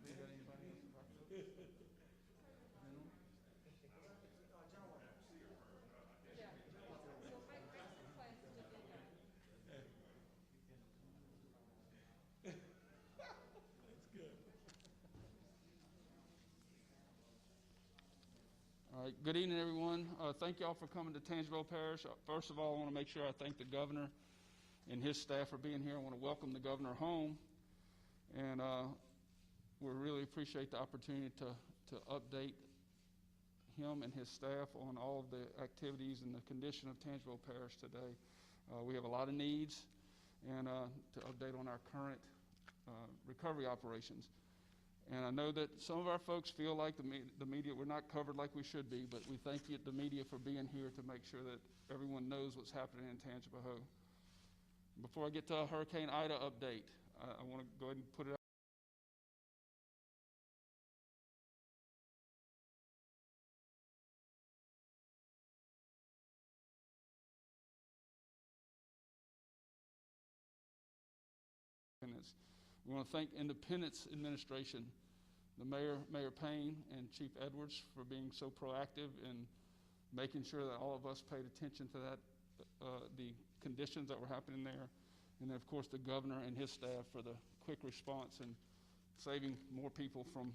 You got anybody else to talk to? All right, good evening, everyone. Thank y'all for coming to Tangipahoa Parish. First of all, I want to make sure I thank the governor and his staff for being here. I want to welcome the governor home, and we really appreciate the opportunity to update him and his staff on all of the activities and the condition of Tangipahoa Parish today. We have a lot of needs, and to update on our current recovery operations. And I know that some of our folks feel like the media, we're not covered like we should be, but we thank you, the media, for being here to make sure that everyone knows what's happening in Tangipahoa. Before I get to a Hurricane Ida update, I want to go ahead and put it out. We want to thank Independence Administration, the Mayor Payne and Chief Edwards, for being so proactive in making sure that all of us paid attention to that, the conditions that were happening there. And then, of course, the governor and his staff for the quick response and saving more people from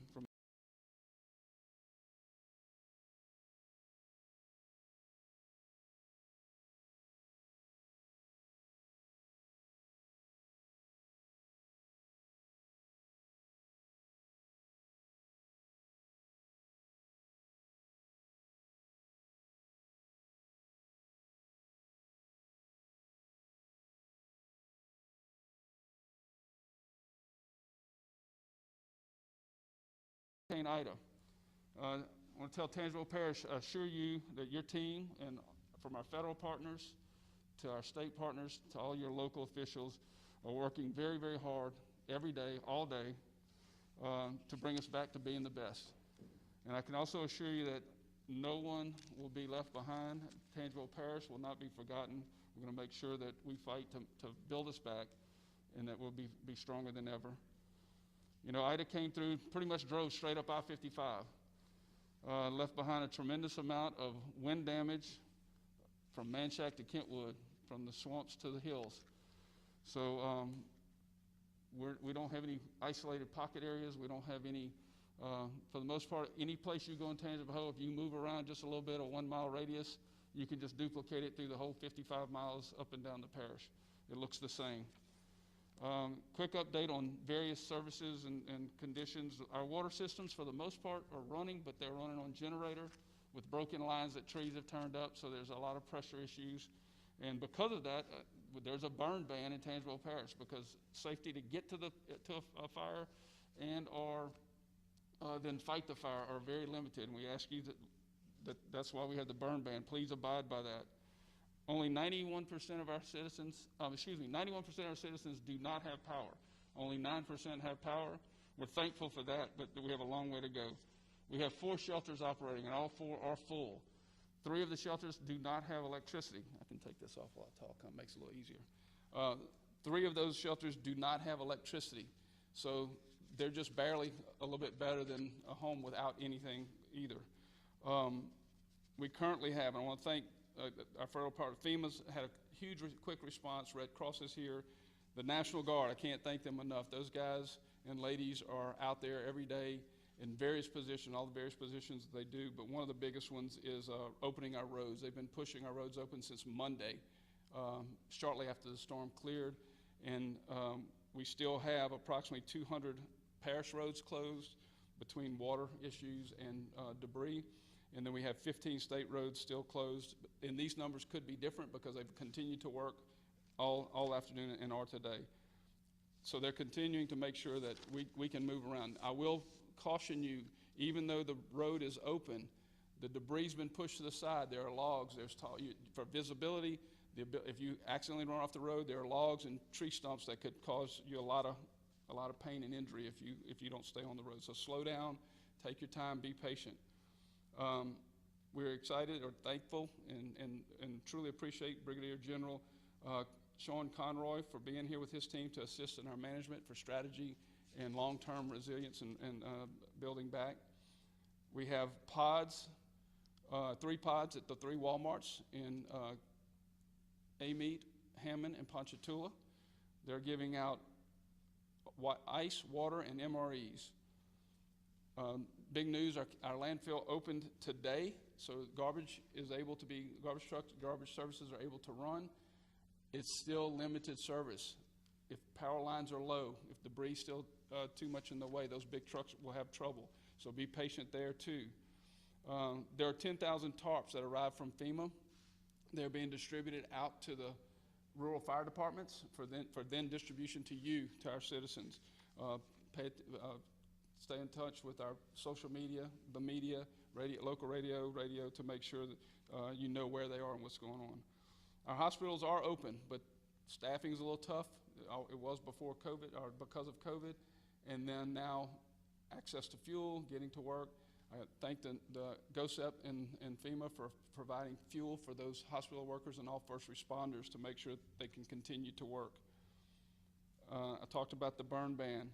Hurricane Ida. I want to tell Tangipahoa Parish, assure you that your team, and from our federal partners to our state partners to all your local officials, are working very, very hard every day, all day, to bring us back to being the best. And I can also assure you that no one will be left behind. Tangipahoa Parish will not be forgotten. We're going to make sure that we fight to build us back, and that we'll be stronger than ever. You know, Ida came through, pretty much drove straight up I-55, left behind a tremendous amount of wind damage from Manchac to Kentwood, from the swamps to the hills. So we don't have any isolated pocket areas. We don't have any, for the most part, any place you go in Tangipahoa, if you move around just a little bit, a 1 mile radius, you can just duplicate it through the whole 55 miles up and down the parish. It looks the same. Quick update on various services and conditions. Our water systems, for the most part, are running, but they're running on generator with broken lines that trees have turned up, so there's a lot of pressure issues. And because of that, there's a burn ban in Tangipahoa Parish, because safety to get to a fire and or then fight the fire are very limited. And we ask you that's why we have the burn ban. Please abide by that. Only 91% of our citizens, 91% of our citizens do not have power. Only 9% have power. We're thankful for that, but we have a long way to go. We have 4 shelters operating, and all 4 are full. 3 of the shelters do not have electricity. I can take this off while I talk. It makes it a little easier. 3 of those shelters do not have electricity, so they're just barely a little bit better than a home without anything either. We currently have, and I want to thank our federal partner, FEMA's had a huge quick response. Red Cross is here. The National Guard, I can't thank them enough. Those guys and ladies are out there every day in various positions, all the various positions they do, but one of the biggest ones is opening our roads. They've been pushing our roads open since Monday, shortly after the storm cleared, and we still have approximately 200 parish roads closed between water issues and debris. And then we have 15 state roads still closed. And these numbers could be different because they've continued to work all afternoon and are today. So they're continuing to make sure that we can move around. I will caution you, even though the road is open, the debris's been pushed to the side. There are logs. For visibility, if you accidentally run off the road, there are logs and tree stumps that could cause you a lot of pain and injury if you don't stay on the road. So slow down, take your time, be patient. We're excited or thankful and truly appreciate Brigadier General Sean Conroy for being here with his team to assist in our management for strategy and long-term resilience and building back. We have pods, 3 pods at the 3 Walmarts in Amite, Hammond, and Ponchatoula. They're giving out ice, water, and MREs. Big news, our landfill opened today, so garbage trucks, garbage services are able to run. It's still limited service. If power lines are low, if debris is still too much in the way, those big trucks will have trouble. So be patient there too. There are 10,000 tarps that arrived from FEMA. They're being distributed out to the rural fire departments for then distribution to you, to our citizens. Stay in touch with our social media, the media, local radio, to make sure that you know where they are and what's going on. Our hospitals are open, but staffing is a little tough. It was before COVID, or because of COVID, and then now access to fuel, getting to work. I thank the GOSEP and FEMA for providing fuel for those hospital workers and all first responders to make sure they can continue to work. I talked about the burn ban,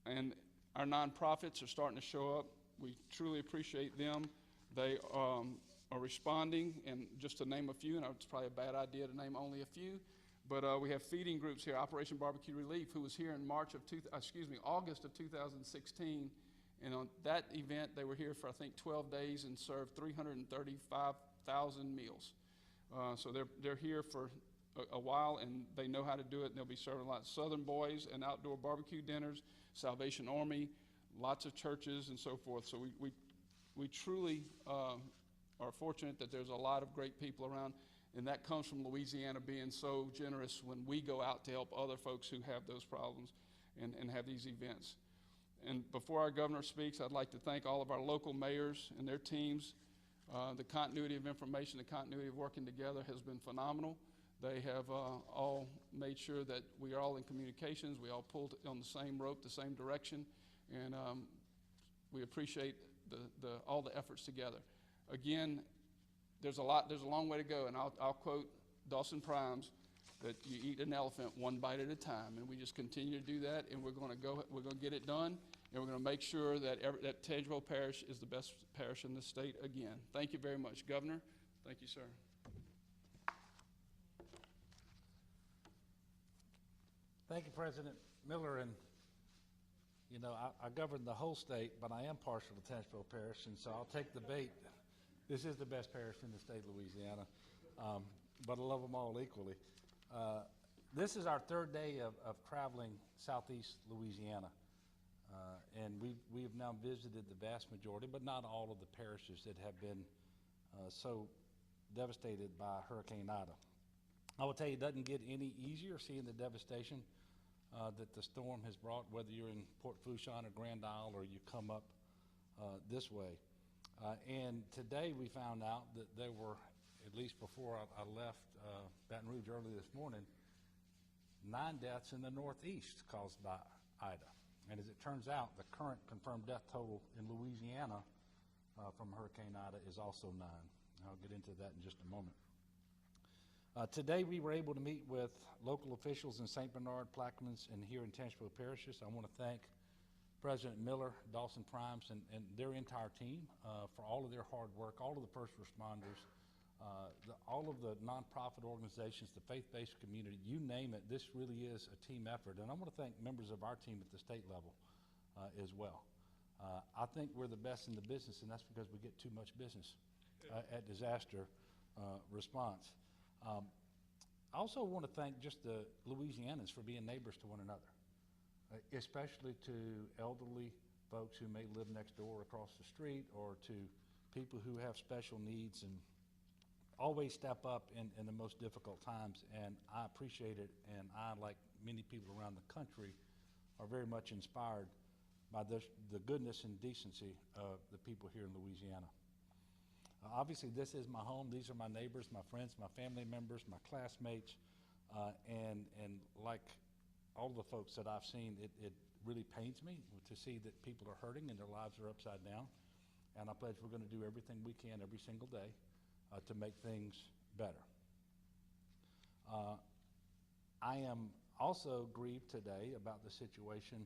and our nonprofits are starting to show up. We truly appreciate them. They are responding, and just to name a few, and it's probably a bad idea to name only a few, but we have feeding groups here, Operation Barbecue Relief, who was here in August of 2016, and on that event, they were here for, I think, 12 days and served 335,000 meals. So they're here for a while, and they know how to do it, and they'll be serving a lot of Southern Boys and outdoor barbecue dinners, Salvation Army, lots of churches, and so forth. So we truly are fortunate that there's a lot of great people around, and that comes from Louisiana being so generous when we go out to help other folks who have those problems and have these events. And before our governor speaks, I'd like to thank all of our local mayors and their teams. The continuity of information, the continuity of working together has been phenomenal. They have all made sure that we are all in communications. We all pulled on the same rope, the same direction, and we appreciate all the efforts together. Again, there's a long way to go, and I'll quote Dawson Primes, that you eat an elephant one bite at a time, and we just continue to do that, and we're going to get it done, and we're going to make sure that Tangipahoa Parish is the best parish in the state again. Thank you very much, Governor. Thank you, sir. Thank you, President Miller. And you know, I govern the whole state, but I am partial to Tangipahoa Parish, and so I'll take the bait. This is the best parish in the state of Louisiana, but I love them all equally. This is our 3rd day of traveling southeast Louisiana, and we have now visited the vast majority, but not all of the parishes that have been so devastated by Hurricane Ida. I will tell you, it doesn't get any easier seeing the devastation that the storm has brought, whether you're in Port Fourchon or Grand Isle or you come up this way. And today we found out that there were, at least before I left Baton Rouge early this morning, 9 deaths in the Northeast caused by Ida. And as it turns out, the current confirmed death total in Louisiana from Hurricane Ida is also 9. I'll get into that in just a moment. Today we were able to meet with local officials in St. Bernard, Plaquemines, and here in Tangipahoa parishes. I want to thank President Miller, Dawson Primes, and their entire team for all of their hard work, all of the first responders, all of the nonprofit organizations, the faith-based community, you name it. This really is a team effort. And I want to thank members of our team at the state level as well. I think we're the best in the business, and that's because we get too much business at disaster response. I also want to thank just the Louisianans for being neighbors to one another, especially to elderly folks who may live next door across the street, or to people who have special needs, and always step up in the most difficult times. And I appreciate it, and I, like many people around the country, are very much inspired by the goodness and decency of the people here in Louisiana. Obviously, this is my home. These are my neighbors, my friends, my family members, my classmates, and like all the folks that I've seen, it really pains me to see that people are hurting and their lives are upside down. And I pledge we're going to do everything we can every single day to make things better. I am also grieved today about the situation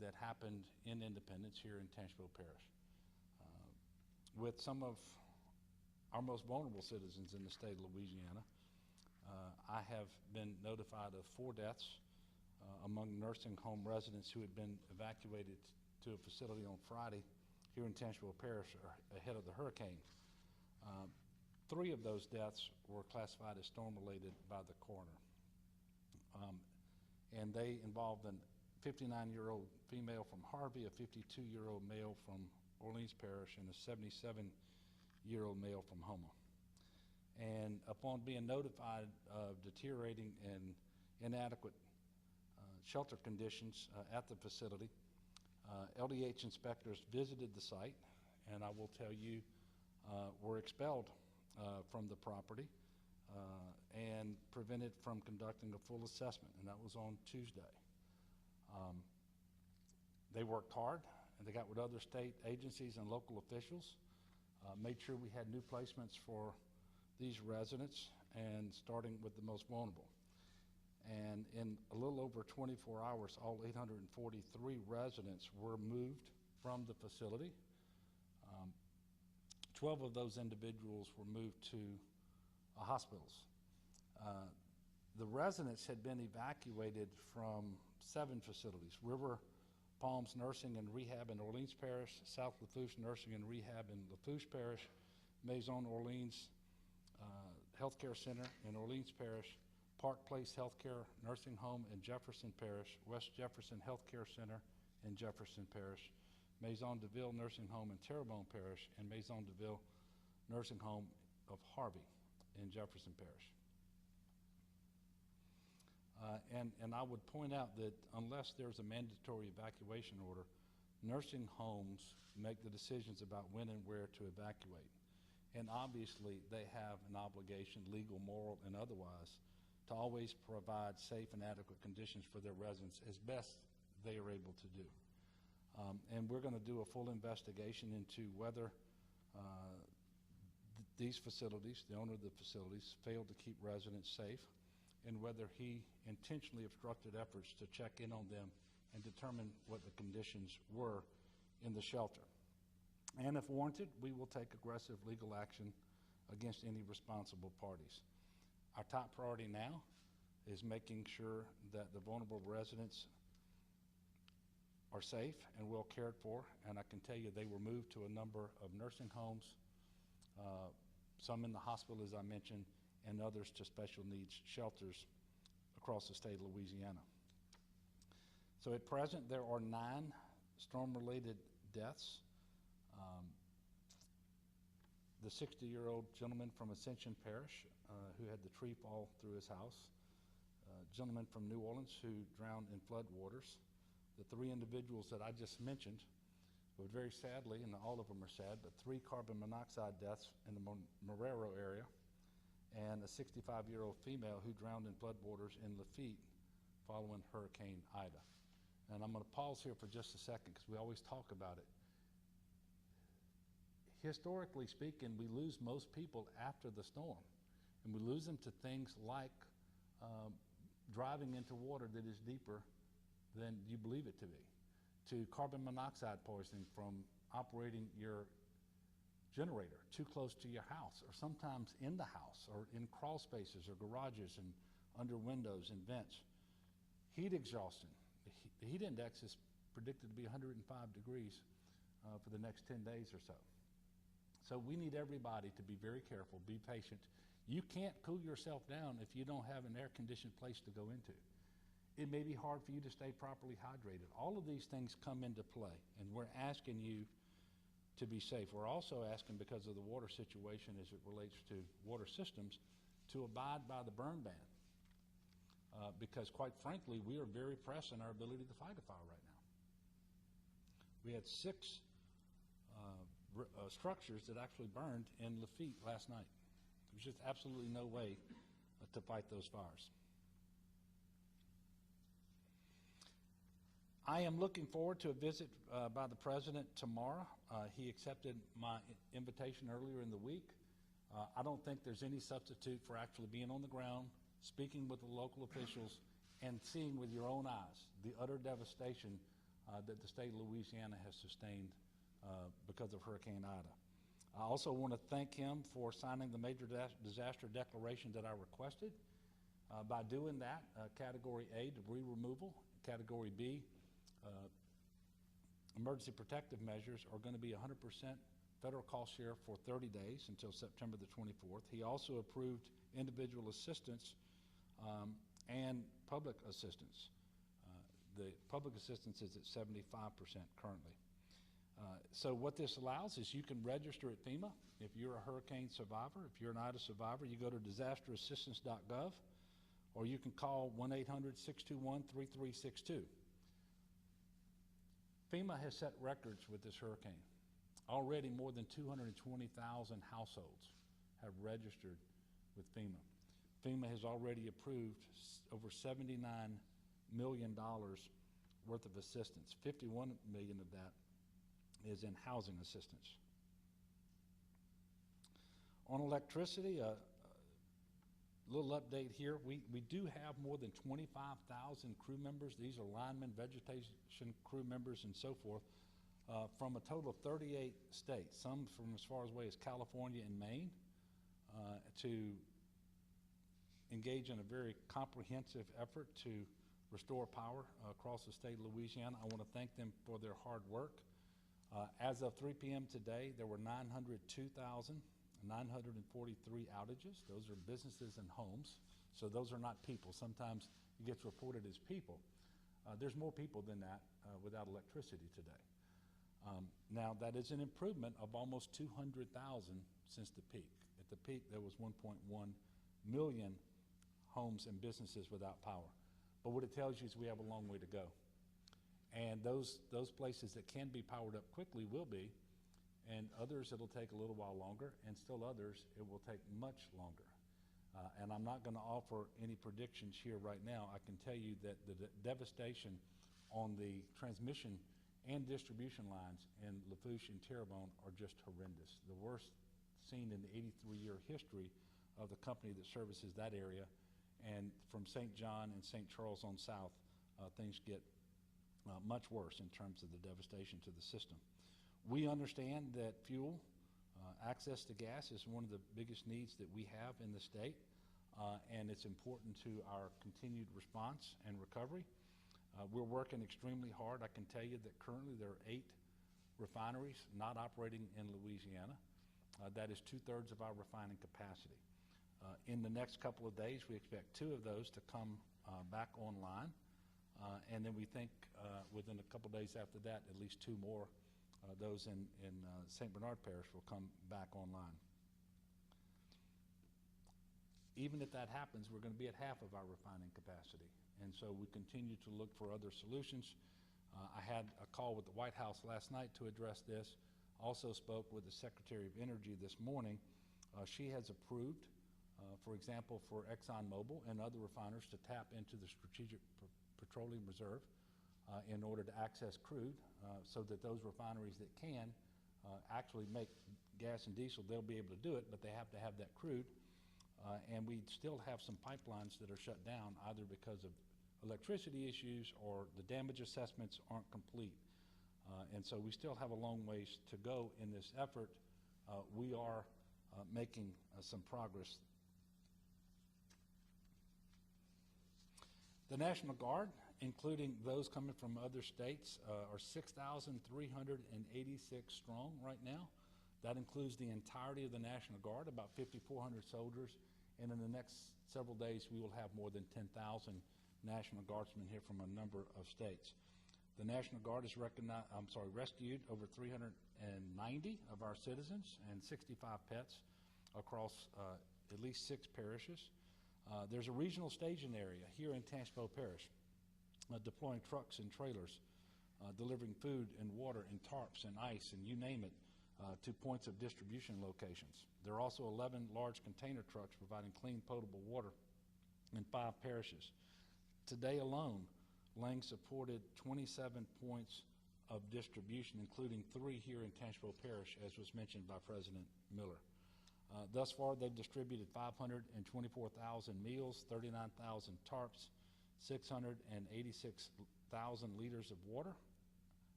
that happened in Independence here in Tangipahoa Parish. With some of our most vulnerable citizens in the state of Louisiana, I have been notified of 4 deaths among nursing home residents who had been evacuated to a facility on Friday here in Tangipahoa Parish ahead of the hurricane. 3 of those deaths were classified as storm-related by the coroner. And they involved a 59-year-old female from Harvey, a 52-year-old male from Orleans Parish, and a 77-year-old male from Houma. And upon being notified of deteriorating and inadequate shelter conditions at the facility, LDH inspectors visited the site, and I will tell you, were expelled from the property and prevented from conducting a full assessment, and that was on Tuesday. They worked hard, and they got with other state agencies and local officials, made sure we had new placements for these residents, and starting with the most vulnerable. And in a little over 24 hours, all 843 residents were moved from the facility. 12 of those individuals were moved to hospitals. The residents had been evacuated from 7 facilities: River Palms Nursing and Rehab in Orleans Parish, South Lafourche Nursing and Rehab in Lafourche Parish, Maison Orleans Healthcare Center in Orleans Parish, Park Place Healthcare Nursing Home in Jefferson Parish, West Jefferson Healthcare Center in Jefferson Parish, Maison DeVille Nursing Home in Terrebonne Parish, and Maison DeVille Nursing Home of Harvey in Jefferson Parish. And I would point out that unless there's a mandatory evacuation order, nursing homes make the decisions about when and where to evacuate. And obviously they have an obligation, legal, moral, and otherwise, to always provide safe and adequate conditions for their residents as best they are able to do. And we're going to do a full investigation into whether these facilities, the owner of the facilities, failed to keep residents safe, and whether he intentionally obstructed efforts to check in on them and determine what the conditions were in the shelter. And if warranted, we will take aggressive legal action against any responsible parties. Our top priority now is making sure that the vulnerable residents are safe and well cared for, and I can tell you they were moved to a number of nursing homes, some in the hospital, as I mentioned, and others to special needs shelters across the state of Louisiana. So at present, there are 9 storm-related deaths. The 60-year-old gentleman from Ascension Parish who had the tree fall through his house, a gentleman from New Orleans who drowned in flood waters, the 3 individuals that I just mentioned, but very sadly, and all of them are sad, but 3 carbon monoxide deaths in the Marrero area, and a 65-year-old female who drowned in floodwaters in Lafitte following Hurricane Ida. And I'm going to pause here for just a second because we always talk about it. Historically speaking, we lose most people after the storm, and we lose them to things like driving into water that is deeper than you believe it to be, to carbon monoxide poisoning from operating your generator too close to your house, or sometimes in the house, or in crawl spaces or garages and under windows and vents. Heat exhaustion. The heat index is predicted to be 105 degrees for the next 10 days or so. So we need everybody to be very careful, be patient. You can't cool yourself down if you don't have an air-conditioned place to go into. It may be hard for you to stay properly hydrated. All of these things come into play, and we're asking you to be safe. We're also asking, because of the water situation as it relates to water systems, to abide by the burn ban. Because quite frankly, we are very pressed in our ability to fight a fire right now. We had 6 structures that actually burned in Lafitte last night. There's just absolutely no way to fight those fires. I am looking forward to a visit by the President tomorrow. He accepted my invitation earlier in the week. I don't think there's any substitute for actually being on the ground, speaking with the local officials, and seeing with your own eyes the utter devastation that the state of Louisiana has sustained because of Hurricane Ida. I also want to thank him for signing the major disaster declaration that I requested. By doing that, Category A, debris removal, Category B, emergency protective measures are going to be 100% federal cost share for 30 days until September the 24th. He also approved individual assistance and public assistance. The public assistance is at 75% currently. So what this allows is you can register at FEMA. If you're a hurricane survivor, if you're an Ida survivor, you go to disasterassistance.gov, or you can call 1-800-621-3362. FEMA has set records with this hurricane. Already more than 220,000 households have registered with FEMA. FEMA has already approved over $79 million worth of assistance. 51 million of that is in housing assistance. On electricity, a little update here. We do have more than 25,000 crew members. These are linemen, vegetation crew members, and so forth, from a total of 38 states, some from as far away as California and Maine, to engage in a very comprehensive effort to restore power across the state of Louisiana. I want to thank them for their hard work. As of 3 p.m. today, there were 902,943 outages. Those are businesses and homes, so those are not people. Sometimes it gets reported as people. There's more people than that without electricity today. Now, that is an improvement of almost 200,000 since the peak. At the peak, there was 1.1 million homes and businesses without power. But what it tells you is we have a long way to go. And those places that can be powered up quickly will be, and others it'll take a little while longer, and still others it will take much longer. And I'm not going to offer any predictions here right now. I can tell you that the devastation on the transmission and distribution lines in Lafourche and Terrebonne are just horrendous. The worst seen in the 83-year history of the company that services that area. And from St. John and St. Charles on south, things get much worse in terms of the devastation to the system. We understand that fuel, access to gas is one of the biggest needs that we have in the state, and it's important to our continued response and recovery. We're working extremely hard. I can tell you that currently there are 8 refineries not operating in Louisiana. That is 2/3 of our refining capacity. In the next couple of days, we expect 2 of those to come back online. And then we think within a couple days after that, at least 2 more, those in St. Bernard Parish, will come back online. Even if that happens, we're going to be at half of our refining capacity. And so we continue to look for other solutions. I had a call with the White House last night to address this. Also spoke with the Secretary of Energy this morning. She has approved, for example, for ExxonMobil and other refiners to tap into the Strategic Petroleum Reserve in order to access crude, so that those refineries that can actually make gas and diesel, they'll be able to do it, but they have to have that crude. And we still have some pipelines that are shut down either because of electricity issues or the damage assessments aren't complete. And so we still have a long ways to go in this effort. We are making some progress. The National Guard, including those coming from other states, are 6,386 strong right now. That includes the entirety of the National Guard, about 5,400 soldiers, and in the next several days we will have more than 10,000 National Guardsmen here from a number of states. The National Guard has rescued over 390 of our citizens and 65 pets across at least 6 parishes. There's a regional staging area here in Tangipahoa Parish, deploying trucks and trailers, delivering food and water and tarps and ice and you name it, to points of distribution locations. There are also 11 large container trucks providing clean, potable water in 5 parishes. Today alone, Lang supported 27 points of distribution, including 3 here in Tangipahoa Parish, as was mentioned by President Miller. Thus far, they've distributed 524,000 meals, 39,000 tarps, 686,000 liters of water,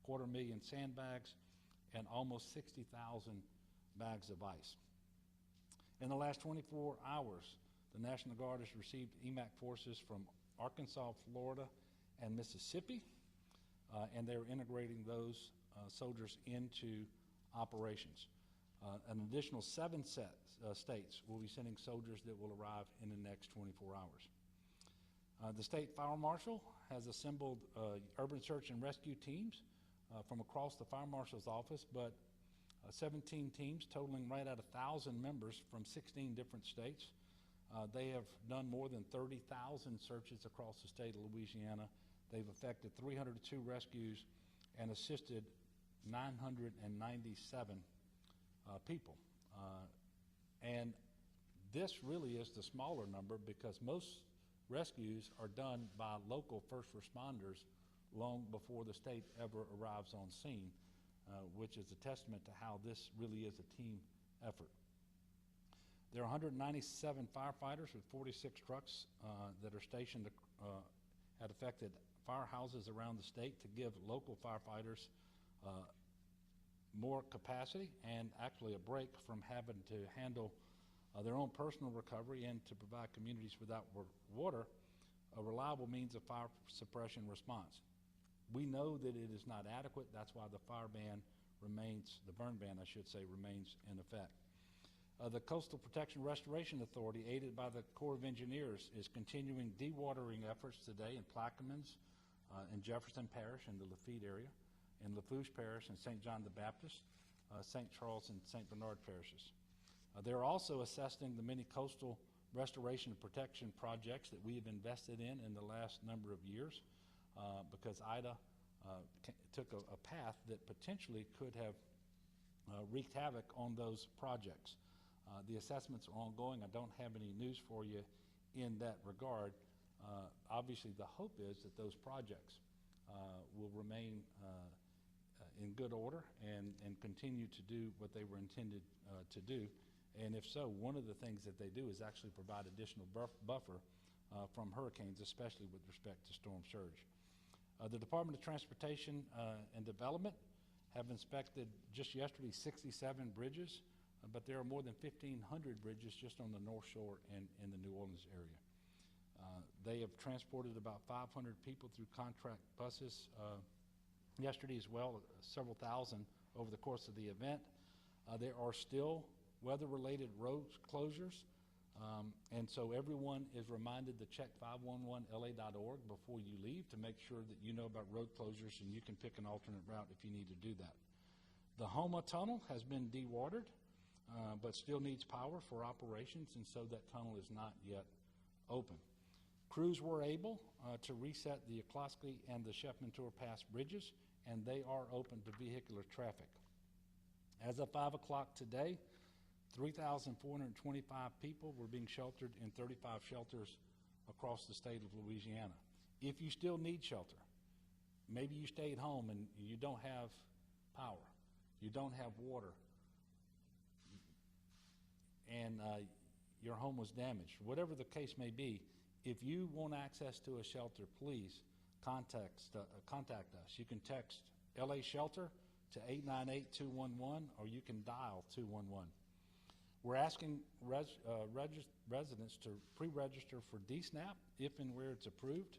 250,000 sandbags, and almost 60,000 bags of ice. In the last 24 hours, the National Guard has received EMAC forces from Arkansas, Florida, and Mississippi, and they're integrating those soldiers into operations. An additional 7 states will be sending soldiers that will arrive in the next 24 hours. The state fire marshal has assembled urban search and rescue teams from across the fire marshal's office, but 17 teams totaling right at 1,000 members from 16 different states. They have done more than 30,000 searches across the state of Louisiana. They've effected 302 rescues and assisted 997 people. And this really is the smaller number because most rescues are done by local first responders long before the state ever arrives on scene, which is a testament to how this really is a team effort. There are 197 firefighters with 46 trucks that are stationed at affected firehouses around the state to give local firefighters more capacity and actually a break from having to handle their own personal recovery and to provide communities without water a reliable means of fire suppression response. We know that it is not adequate. That's why the burn ban, I should say, remains in effect. The Coastal Protection Restoration Authority, aided by the Corps of Engineers, is continuing dewatering efforts today in Plaquemines, in Jefferson Parish in the Lafitte area, in Lafourche Parish and St. John the Baptist, St. Charles and St. Bernard parishes. They're also assessing the many coastal restoration and protection projects that we have invested in the last number of years because Ida took a path that potentially could have wreaked havoc on those projects. The assessments are ongoing. I don't have any news for you in that regard. Obviously, the hope is that those projects will remain in good order and continue to do what they were intended to do. And if so, one of the things that they do is actually provide additional buffer from hurricanes, especially with respect to storm surge. The Department of Transportation and Development have inspected just yesterday 67 bridges, but there are more than 1,500 bridges just on the North Shore and in the New Orleans area. They have transported about 500 people through contract buses yesterday as well, several thousand over the course of the event. There are still weather-related road closures, and so everyone is reminded to check 511la.org before you leave to make sure that you know about road closures and you can pick an alternate route if you need to do that. The Houma Tunnel has been dewatered, but still needs power for operations, and so that tunnel is not yet open. Crews were able to reset the Oklosky and the Chef-Mentor Pass bridges, and they are open to vehicular traffic. As of 5 o'clock today, 3,425 people were being sheltered in 35 shelters across the state of Louisiana. If you still need shelter, maybe you stayed home and you don't have power, you don't have water, and your home was damaged, whatever the case may be, if you want access to a shelter, please contact us. You can text LA Shelter to 898-211, or you can dial 211. We're asking residents to pre-register for DSNAP if and where it's approved.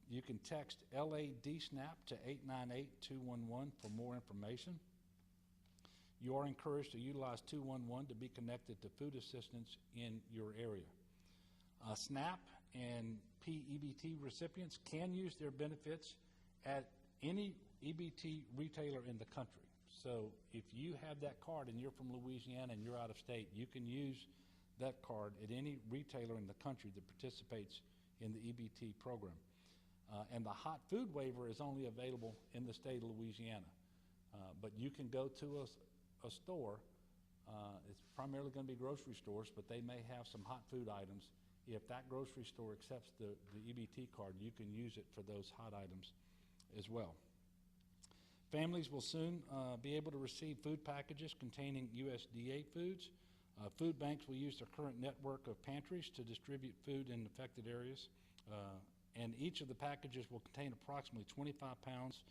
You can text LA DSNAP to 898-211 for more information. You are encouraged to utilize 211 to be connected to food assistance in your area. SNAP and PEBT recipients can use their benefits at any EBT retailer in the country. So if you have that card and you're from Louisiana and you're out of state, you can use that card at any retailer in the country that participates in the EBT program. And the hot food waiver is only available in the state of Louisiana. But you can go to a store, it's primarily going to be grocery stores, but they may have some hot food items. If that grocery store accepts the EBT card, you can use it for those hot items as well. Families will soon be able to receive food packages containing USDA foods. Food banks will use their current network of pantries to distribute food in affected areas. And each of the packages will contain approximately 25 pounds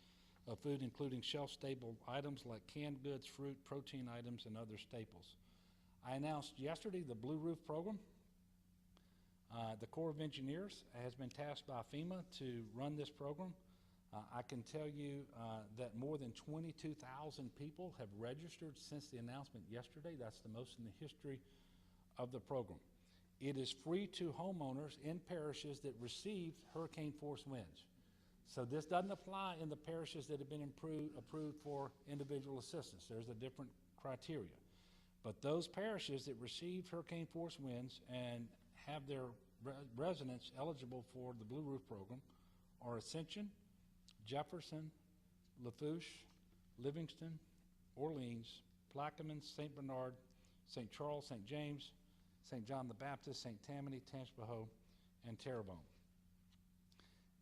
of food, including shelf-stable items like canned goods, fruit, protein items, and other staples. I announced yesterday the Blue Roof program. The Corps of Engineers has been tasked by FEMA to run this program. I can tell you that more than 22,000 people have registered since the announcement yesterday. That's the most in the history of the program. It is free to homeowners in parishes that received hurricane force winds. So this doesn't apply in the parishes that have been approved for individual assistance. There's a different criteria. But those parishes that received hurricane force winds and have their residents eligible for the Blue Roof program are Ascension, Jefferson, Lafourche, Livingston, Orleans, Plaquemine, St. Bernard, St. Charles, St. James, St. John the Baptist, St. Tammany, Tangipahoa, and Terrebonne.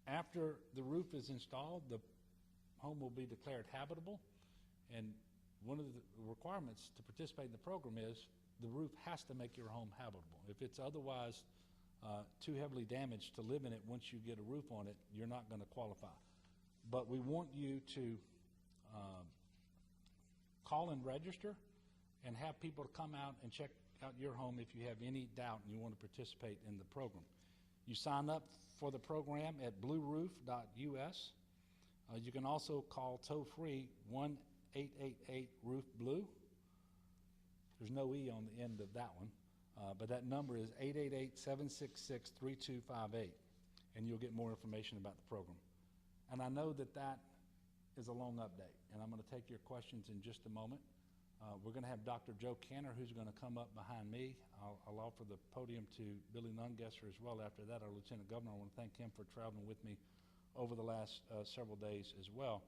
After the roof is installed, the home will be declared habitable, and one of the requirements to participate in the program is the roof has to make your home habitable. If it's otherwise too heavily damaged to live in it once you get a roof on it, you're not going to qualify. But we want you to call and register and have people come out and check out your home if you have any doubt and you want to participate in the program. You sign up for the program at blueroof.us. You can also call toll-free 1-888-ROOF-BLUE. There's no E on the end of that one, but that number is 888-766-3258, and you'll get more information about the program. And I know that that is a long update, and I'm going to take your questions in just a moment. We're going to have Dr. Joe Canner, who's going to come up behind me. I'll offer the podium to Billy Nungesser as well after that, our Lieutenant Governor. I want to thank him for traveling with me over the last several days as well.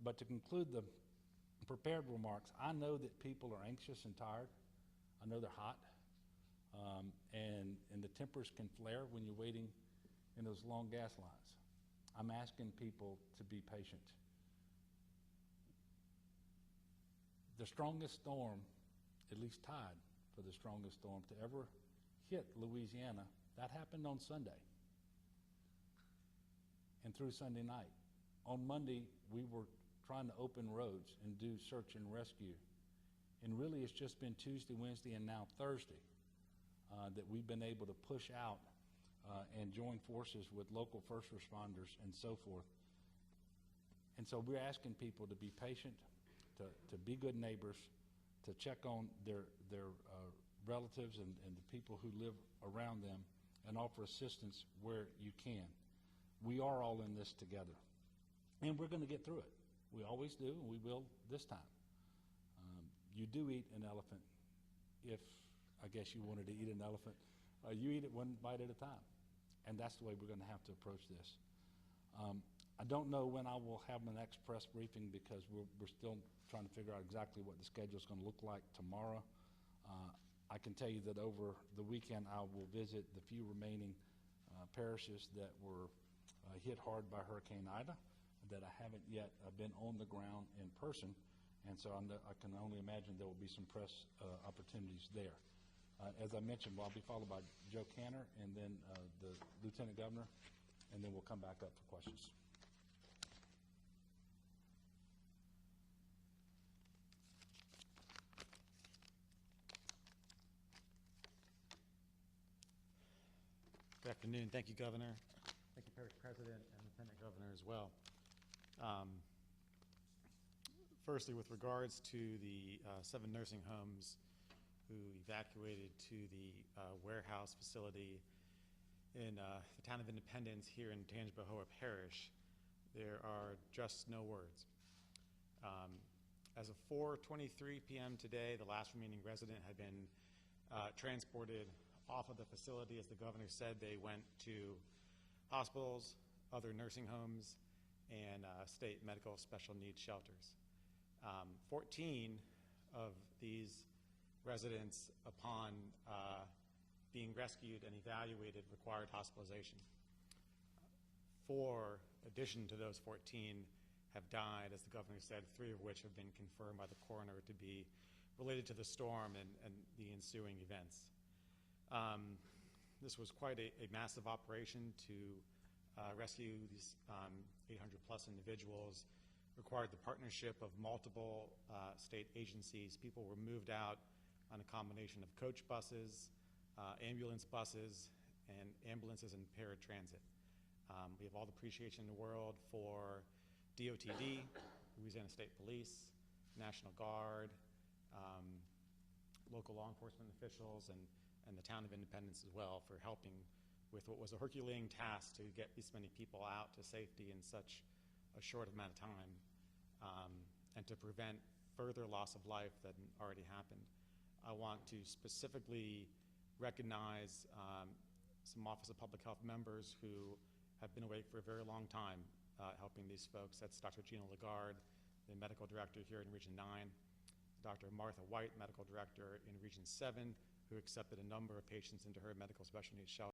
But to conclude the prepared remarks, I know that people are anxious and tired. I know they're hot, and the tempers can flare when you're waiting in those long gas lines. I'm asking people to be patient. The strongest storm, at least tied for the strongest storm to ever hit Louisiana, that happened on Sunday and through Sunday night. On Monday, we were trying to open roads and do search and rescue. And really, it's just been Tuesday, Wednesday, and now Thursday that we've been able to push out and join forces with local first responders and so forth. And so we're asking people to be patient, to be good neighbors, to check on their relatives and the people who live around them, and offer assistance where you can. We are all in this together, and we're going to get through it. We always do, and we will this time. You do eat an elephant, if I guess you wanted to eat an elephant. You eat it one bite at a time, and that's the way we're going to have to approach this. I don't know when I will have my next press briefing because we're still trying to figure out exactly what the schedule is going to look like tomorrow. I can tell you that over the weekend I will visit the few remaining parishes that were hit hard by Hurricane Ida that I haven't yet been on the ground in person, and so I can only imagine there will be some press opportunities there. As I mentioned, I'll be followed by Joe Canner and then the Lieutenant Governor, and then we'll come back up for questions. Good afternoon. Thank you, Governor. Thank you, Parish President and Lieutenant Governor as well. Firstly, with regards to the 7 nursing homes who evacuated to the warehouse facility in the town of Independence here in Tangipahoa Parish, there are just no words. As of 4:23 p.m. today, the last remaining resident had been transported off of the facility. As the governor said, they went to hospitals, other nursing homes, and state medical special needs shelters. 14 of these residents, upon being rescued and evaluated, required hospitalization. 4 addition to those 14 have died, as the governor said, 3 of which have been confirmed by the coroner to be related to the storm and the ensuing events. This was quite a massive operation to rescue these 800+ plus individuals, required the partnership of multiple state agencies. People were moved out on a combination of coach buses, ambulance buses, and ambulances and paratransit. We have all the appreciation in the world for DOTD, Louisiana State Police, National Guard, local law enforcement officials, and the town of Independence as well for helping with what was a Herculean task to get this many people out to safety in such a short amount of time, and to prevent further loss of life that already happened. I want to specifically recognize some Office of Public Health members who have been awake for a very long time helping these folks. That's Dr. Gina Lagarde, the medical director here in Region 9, Dr. Martha White, medical director in Region 7, who accepted a number of patients into her medical special needs shelter.